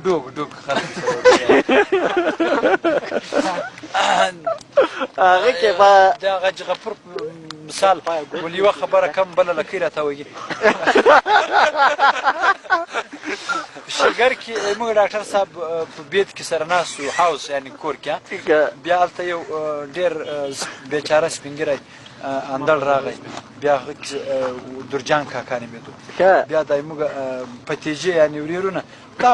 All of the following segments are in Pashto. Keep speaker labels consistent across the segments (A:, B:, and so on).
A: ډوب خلک
B: هغه کې به
A: د حاج غفور مثال ول یوه خبره کم بله لکۍ راته وایي شګر کې موږ ډاکټر صاحب په بیت کې سره ناست وو هاوس یعنې کور کې بیا هلته یو ډېر بېچاره سپین ږیری اندړ راغی بیا هغه درجان کاکا نومېدو بیا دا موږ پتیجې یعنې ورېرونه دا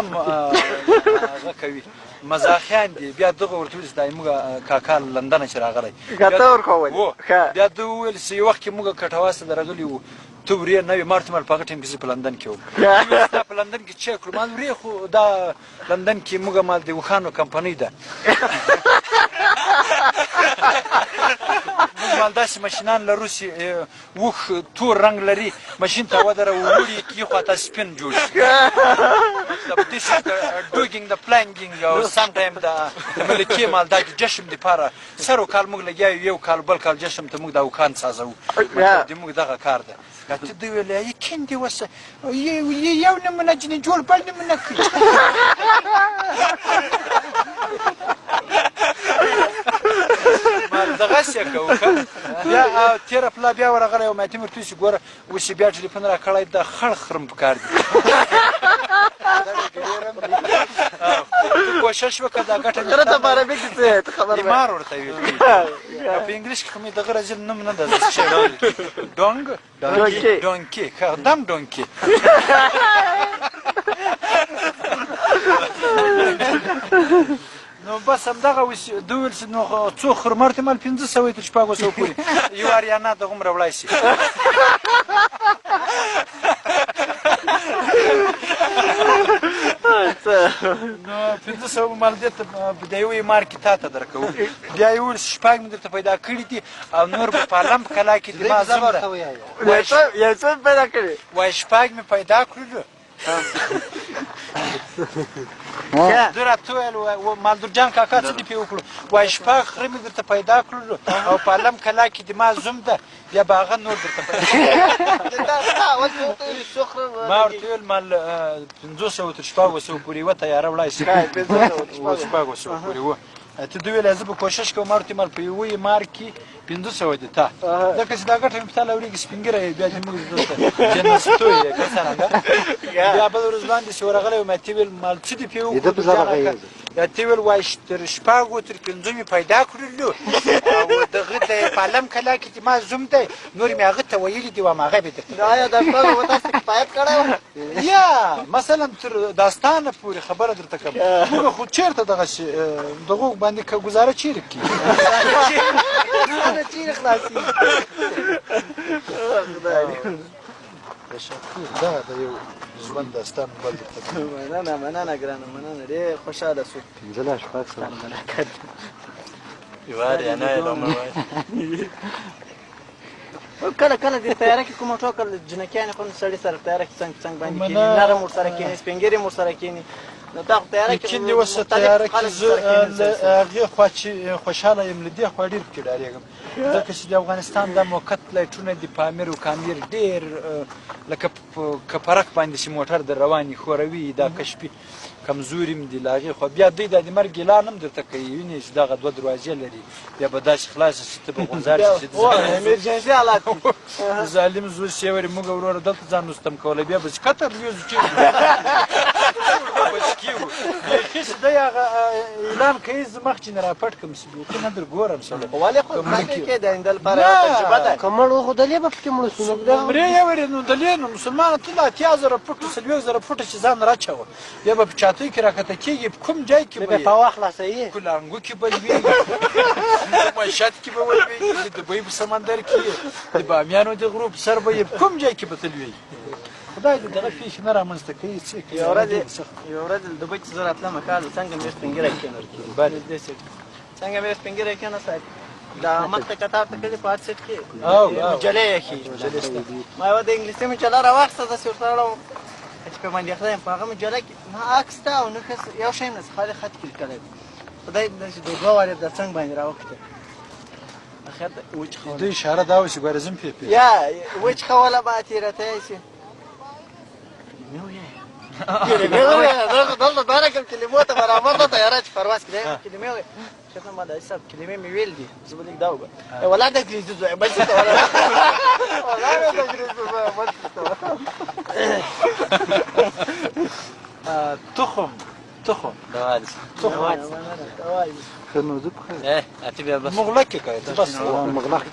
A: هغه کوي مزاحیان دي بیا دغه ورته ویل چې دا موږ کاکا لندنه چې راغلی بیا ده وویل چې یو وخت کې موږ کټواس ته درغلي وو ته ورې نه وې ما ورته ویل په هغه ټایم کې زه په لندن کې وم دا په لندن کې چک کړو ما ورې خو دا لندن کې موږ مال د وخانو کمپنۍ ده موږ مال داسې ماشینان لرو چې وښ تور رنګ لري ماشین ته ودروو وړي یې خواته سپین جوړ شي This is the doing the planking or sometime the ملکې مال دا د جشم دپاره سر کال موږ لګیا یو کال بل کال جشم ته موږ دا وکان سازوو د موږ دغه کار ده ته ده ویل یقین دې وسه یو نمونه جنې جوړ بل نمونه کړي دغسې یې کوو که بیا تېره پلا بیا ورغلی او ماتې مې ورته ویل چې ګوره اوس چې بیا ټلیفون را کړی د خړ خرم په کار دي کوشش وکړه دا ګټه ایمار ورته ویل په انګلیش کې خو مې دغه رزل نوم نه ده ډونګ ډونکي دم ډونکي نو بس همدغه ده ویل چې نو څو خرمر ته مال 500 تر 600 پورې یو اریانا دغومره وړی شي نو 500 مال دې ته د یوې مارکې تا ته درکوو بیا یې وویل شپږ مې درته پیدا کړي دي او نور په پالم په کلا کې د ما زم ده
B: یو څه پیدا کړي
A: وایي شپږ مې پیدا کړلو ده راته وویل مالدرجان کاکا څه دې پې وکړو وایي شپږ خره مې درته پیدا کړلو او په علم کلا کې د ما زوم ده بیا به هغه نور درته ما ورته ویل مال 500 تر 600 پورې یوه تیاره وړای شي 600 پورې وه ته ده ویل زه به کوشش کوم ما ورته مال په یوې مارکې 500 دي تا ځکه چې دا ګټه مې په تا لورېږي سپین ږیری بیا چې موږ دلته جنستو یې که څرنګه بیا بله ورځ باندې چې ورغلی وم ته ویل مال څه دې پې وکړو ته ویل وایي تر 6 تر 5 مې پیدا کړلو او دغه د په علم کلا کې چې ما زوم دی نور مې هغه ته ویلي دي وم هغه مې درته
B: آیا دا شپږ به تاسو کفایت کړی وه
A: یا مثلا تر داستانه پورې خبره درته کوم موږ خو چېرته دغسې دغو باندې که ګزاره چیرې کړي
B: چیرې خلاصېږي
A: دغه د یو ژوند داستان بل درته
B: مننه ګرانه مننه ډېر خوشحاله شو
C: 15 سره
B: ملاقات
A: یوار یا نه علامه وایي
B: کله کله د تیاره کې کومه ټوکه جنکیانې خو سړي سره تیاره کې څنګ څنګ باندې کېني نرم ورسره کېني سپین ږیري هم ورسره کېني نو دا خو تیاره کې
A: یقین دې اوس تیاره کې زه له هغې خوا چې خوشحاله یم له دې خوا ډېر پکې ډارېږم ځکه چې د افغانستان دا موقت لایټونه د پامیر و کامیر ډېر لکه په کپرک باندې چې موټر در رواني ښوروي دا کشپي کمزوري م دي له هغې خوا بیا دوی دا د مرګ اعلان هم درته کوي وینې چې دغه 2 دروازې لري بیا به داسې خلاصه شي ته به غونځار شي
B: ایمرجنسي حالات
A: ظالم زوی شیوري موږ وروره دلته ځان رستم کولی بیا به چې کتر لویځو چېرې بیخي چې دی هغه اعلان کوي زه مخکې نه راپټ کړم چې بیخي نه در ګورم سړی
B: ولې خو ځکه کې د آینده لپاره یوه تجربه ده
C: که مړ وښودلې به پکې مړه شو
A: مرې یوړې نو دلې نو مسلمانه ته له 8000 فوټو 4000 فوټه چې ځان راچوه بیا به په چاتۍ کې راکښته کېږي په کوم ځای کې به
B: په وخت خلاصوي
A: کلانګو کې به لوېږي په مشهد کې به ولوېږي د دوبۍ په سمندر کې د بامیانو د غرو په سر به یې په کوم ځای کې به ته لوېږي خدای دې دغه پیښې نه رامنځته کوي
B: یوه ورځ دوبۍ چې زه راتلم کال څنګه مې سپین ږیری کېناست څنګه مې سپین ږیری کېناست دا مخته کتار ته کلي په هر سیټ کې مجلې یې ښي ما یوه د انګلیسي مجله راواخیسته داسې ورته وړم چې په باندې اخته یم په هغه مجله کې نه عکس ته او نه یو شی نه خالي خط کې لیکلی خدای داسې د 2 وارې د څنګ باندې راوکښته اخر ته وچښوله
A: دوی اشاره دا وه چې ګوره زم پې
B: یا وچښوله به تېرته یې شي کلمې وایي دلته دا رقم کلمو ته برابر ده تیاره چې پرواز کړي کلمې وایي شیخ ما د حساب کلمې مې ویل دي زه به لیک دا وګورم ولا د انګریزي زوی بل څه ته ولا د انګریزي زوی بل څه ته
A: تخم تخم
D: دوادس
C: خنو زب خير
D: ايه اعتبر بس
A: مغلقة كده بس
C: مغلق